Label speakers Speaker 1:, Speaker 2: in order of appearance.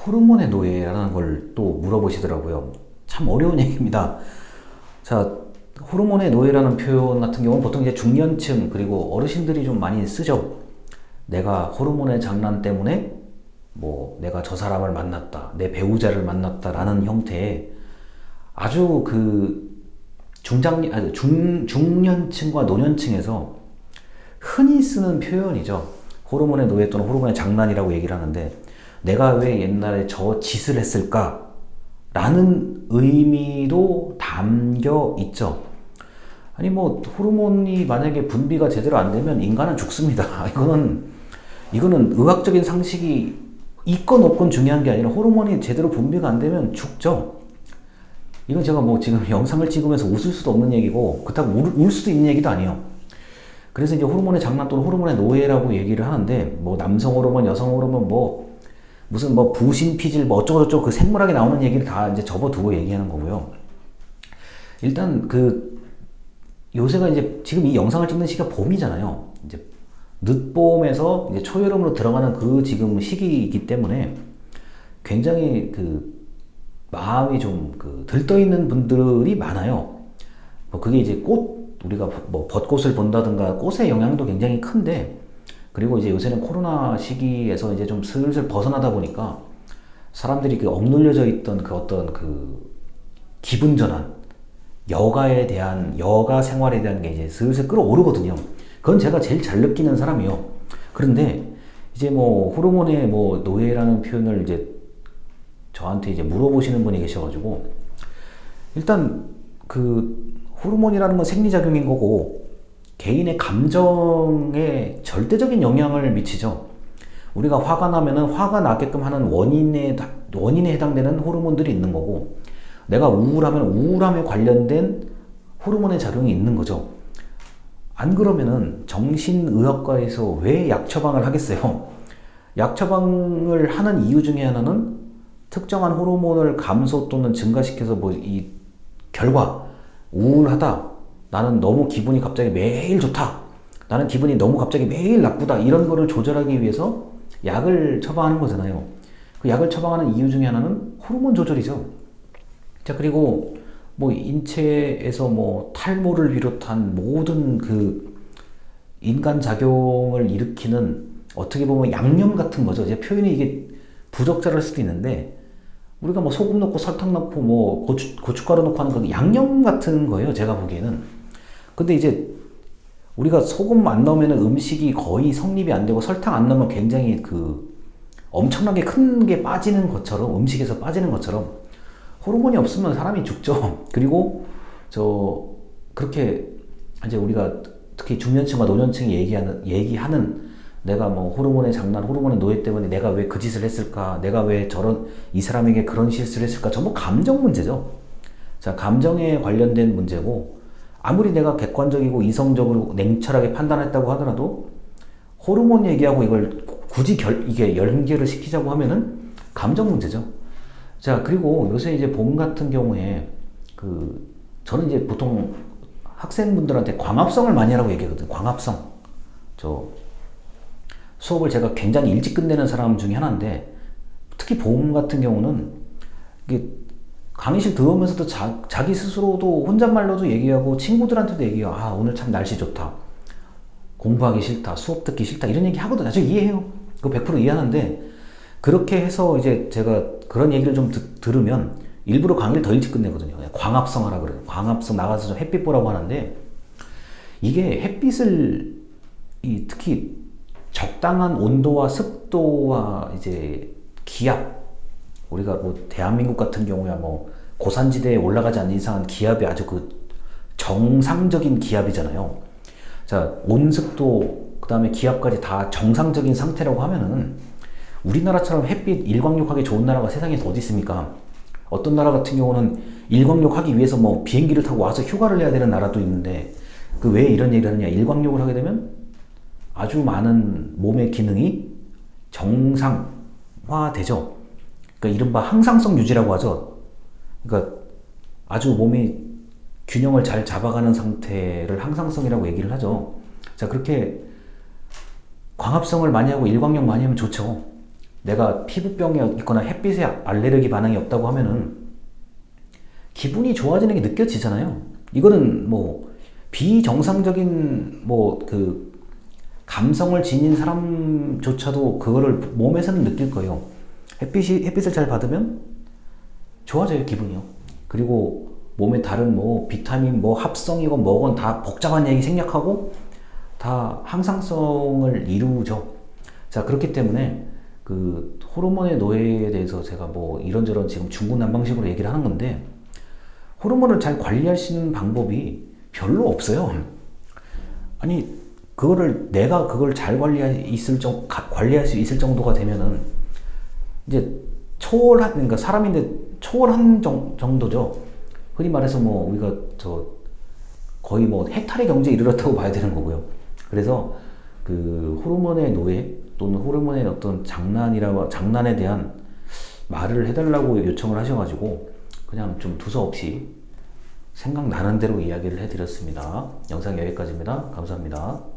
Speaker 1: 호르몬의 노예라는 걸 또 물어보시더라고요. 참 어려운 얘기입니다. 자, 호르몬의 노예라는 표현 같은 경우는 보통 이제 중년층 그리고 어르신들이 좀 많이 쓰죠. 내가 호르몬의 장난 때문에 뭐 내가 저 사람을 만났다, 내 배우자를 만났다라는 형태의 아주 그 중년층과 노년층에서 흔히 쓰는 표현이죠. 호르몬의 노예 또는 호르몬의 장난이라고 얘기를 하는데, 내가 왜 옛날에 저 짓을 했을까? 라는 의미도 담겨 있죠. 아니 뭐 호르몬이 만약에 분비가 제대로 안 되면 인간은 죽습니다. 이거는 의학적인 상식이 있건 없건 중요한 게 아니라 호르몬이 제대로 분비가 안 되면 죽죠. 이건 제가 뭐 지금 영상을 찍으면서 웃을 수도 없는 얘기고 그렇다고 울 수도 있는 얘기도 아니에요. 그래서 이제 호르몬의 장난 또는 호르몬의 노예라고 얘기를 하는데, 뭐 남성 호르몬, 여성 호르몬, 뭐 무슨 뭐 부신피질 뭐 어쩌고저쩌고 그 생물학에 나오는 얘기를 다 이제 접어두고 얘기하는 거고요. 일단 그 요새가 이제 지금 이 영상을 찍는 시기가 봄이잖아요. 이제 늦봄에서 이제 초여름으로 들어가는 그 지금 시기이기 때문에 굉장히 그 마음이 좀 그 들떠 있는 분들이 많아요. 뭐 그게 이제 우리가 뭐 벚꽃을 본다든가 꽃의 영향도 굉장히 큰데, 그리고 이제 요새는 코로나 시기에서 이제 좀 슬슬 벗어나다 보니까 사람들이 그 억눌려져 있던 그 어떤 그 기분 전환, 여가 생활에 대한 게 이제 슬슬 끌어오르거든요. 그건 제가 제일 잘 느끼는 사람이요. 그런데 이제 뭐 호르몬의 뭐 노예라는 표현을 이제 저한테 이제 물어보시는 분이 계셔가지고, 일단 그 호르몬이라는 건 생리작용인 거고 개인의 감정에 절대적인 영향을 미치죠. 우리가 화가 나면은 화가 나게끔 하는 원인에 해당되는 호르몬들이 있는 거고, 내가 우울하면 우울함에 관련된 호르몬의 작용이 있는 거죠. 안 그러면은 정신의학과에서 왜 약 처방을 하겠어요? 약 처방을 하는 이유 중에 하나는 특정한 호르몬을 감소 또는 증가시켜서 뭐 이 결과, 우울하다, 나는 너무 기분이 갑자기 매일 좋다, 나는 기분이 너무 갑자기 매일 나쁘다, 이런 거를 조절하기 위해서 약을 처방하는 거잖아요. 그 약을 처방하는 이유 중에 하나는 호르몬 조절이죠. 자, 그리고 뭐 인체에서 뭐 탈모를 비롯한 모든 그 인간 작용을 일으키는 어떻게 보면 양념 같은 거죠. 이제 표현이 이게 부적절할 수도 있는데, 우리가 뭐 소금 넣고 설탕 넣고 뭐 고춧가루 넣고 하는 그 양념 같은 거예요, 제가 보기에는. 근데 이제 우리가 소금 안 넣으면 음식이 거의 성립이 안 되고, 설탕 안 넣으면 굉장히 그 엄청나게 큰 게 빠지는 것처럼, 음식에서 빠지는 것처럼 호르몬이 없으면 사람이 죽죠. 그리고 그렇게 이제 우리가 특히 중년층과 노년층이 얘기하는 내가 뭐 호르몬의 장난, 호르몬의 노예 때문에 내가 왜 그 짓을 했을까? 내가 왜 이 사람에게 그런 실수를 했을까? 전부 감정 문제죠. 자, 감정에 관련된 문제고, 아무리 내가 객관적이고 이성적으로 냉철하게 판단했다고 하더라도 호르몬 얘기하고 이걸 굳이 이게 연결을 시키자고 하면은 감정 문제죠. 자, 그리고 요새 이제 봄 같은 경우에 저는 이제 보통 학생분들한테 광합성을 많이 하라고 얘기하거든요. 광합성. 수업을 제가 굉장히 일찍 끝내는 사람 중에 하나인데, 특히 봄 같은 경우는 이게 강의실 들어오면서도 자기 스스로도 혼잣말로도 얘기하고 친구들한테도 얘기해요. 아, 오늘 참 날씨 좋다, 공부하기 싫다, 수업 듣기 싫다, 이런 얘기 하거든요. 저 이해해요. 그거 100% 이해하는데, 그렇게 해서 이제 제가 그런 얘기를 좀 들으면 일부러 강의를 더 일찍 끝내거든요. 광합성 하라 그래요. 광합성, 나가서 좀 햇빛 보라고 하는데, 이게 햇빛을 특히 적당한 온도와 습도와 이제 기압, 우리가 뭐 대한민국 같은 경우야 뭐 고산지대에 올라가지 않는 이상은 기압이 아주 그 정상적인 기압이잖아요. 자, 온습도 그 다음에 기압까지 다 정상적인 상태라고 하면은 우리나라처럼 햇빛 일광욕하기 좋은 나라가 세상에서 어디 있습니까? 어떤 나라 같은 경우는 일광욕하기 위해서 뭐 비행기를 타고 와서 휴가를 해야 되는 나라도 있는데, 그 왜 이런 얘기를 하느냐? 일광욕을 하게 되면 아주 많은 몸의 기능이 정상화되죠. 그러니까 이른바 항상성 유지라고 하죠. 그러니까 아주 몸이 균형을 잘 잡아가는 상태를 항상성이라고 얘기를 하죠. 자, 그렇게 광합성을 많이 하고 일광욕 많이 하면 좋죠. 내가 피부병이 있거나 햇빛에 알레르기 반응이 없다고 하면은 기분이 좋아지는 게 느껴지잖아요. 이거는 뭐 비정상적인 뭐 그 감성을 지닌 사람조차도 그거를 몸에서는 느낄 거예요. 햇빛을 잘 받으면 좋아져요, 기분이요. 그리고 몸에 다른 뭐 비타민 뭐 합성이건 뭐건 다 복잡한 얘기 생략하고 다 항상성을 이루죠. 자, 그렇기 때문에 그 호르몬의 노예에 대해서 제가 뭐 이런저런 지금 중구난방식으로 얘기를 하는 건데, 호르몬을 잘 관리할 수 있는 방법이 별로 없어요. 아니, 내가 그걸 잘 관리할 수 있을 정도가 되면은 이제 그러니까 사람인데 초월한 정도죠. 흔히 말해서 뭐 우리가 거의 뭐 해탈의 경지에 이르렀다고 봐야 되는 거고요. 그래서 그 호르몬의 노예 또는 호르몬의 어떤 장난에 대한 말을 해달라고 요청을 하셔가지고 그냥 좀 두서없이 생각나는 대로 이야기를 해드렸습니다. 영상 여기까지입니다. 감사합니다.